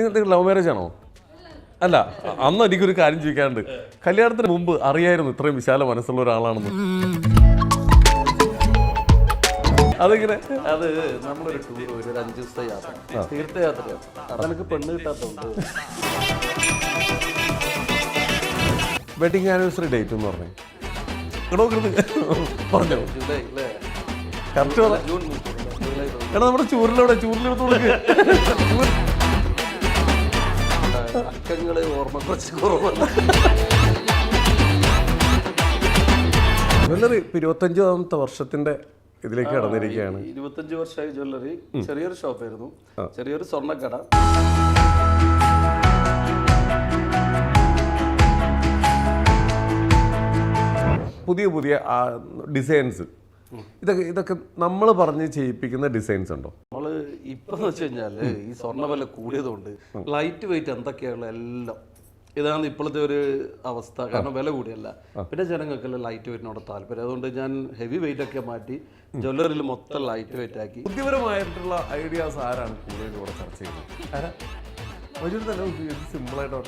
നിങ്ങൾ love marriage ആണോ? അല്ല, അന്ന് എനിക്കൊരു കാര്യം ചോദിക്കാറുണ്ട്. കല്യാണത്തിന് മുമ്പ് അറിയായിരുന്നു ഇത്രയും വിശാല മനസ്സുള്ള ഒരാളാണെന്ന്? അതെങ്ങനെ? അത് നമ്മളൊരു ടൂർ ഒരു 5 ദിവസത്തെ യാത്ര, തീർത്ഥയാത്രയാണ്. അതെനിക്ക് പെണ്ണ് കിട്ടാത്തതുണ്ട്. വെഡിങ് ആനിവേഴ്സറി ഡേറ്റ് എന്ന് പറഞ്ഞു പറഞ്ഞോ? ജൂലൈ അല്ലേ? കറക്റ്റ് പറ. ജൂൺ 30. ജൂലൈ 30. എടാ നമ്മുടെ ചൂരിലെടുത്ത് കൊടുക്കുക. അക്കങ്ങള് ഓർമ്മ കുറച്ച് കുറവാണ്. ജ്വല്ലറി 25ാമത്തെ വർഷത്തിന്റെ ഇതിലേക്ക് കടന്നിരിക്കുകയാണ്. 25 വർഷമായി ജ്വല്ലറി. ചെറിയൊരു ഷോപ്പായിരുന്നു, ചെറിയൊരു സ്വർണ്ണക്കട. പുതിയ പുതിയ ഡിസൈൻസ്, ഇതൊക്കെ നമ്മൾ പറഞ്ഞ് ചെയ്യിപ്പിക്കുന്ന ഡിസൈൻസ് ഉണ്ടോ? നമ്മള് ഇപ്പൊന്ന് വെച്ച് കഴിഞ്ഞാല് ഈ സ്വർണ്ണ വില കൂടിയതുകൊണ്ട് ലൈറ്റ് വെയിറ്റ് എന്തൊക്കെയുള്ള എല്ലാം ഇതാണ് ഇപ്പോഴത്തെ ഒരു അവസ്ഥ. കാരണം വില കൂടിയല്ല, പിന്നെ ജനങ്ങൾക്കെല്ലാം ലൈറ്റ് വെയിറ്റിനോട് താല്പര്യം. അതുകൊണ്ട് ഞാൻ ഹെവി വെയിറ്റ് ഒക്കെ മാറ്റി ജ്വല്ലറിയിൽ മൊത്തം ലൈറ്റ് വെയിറ്റ് ആക്കി. ബുദ്ധിപരമായിട്ടുള്ള ഐഡിയാസ് ആരാണ് കൂടുതൽ ഇവിടെ ചർച്ച ചെയ്യുന്നത്? സിമ്പിളായിട്ടോ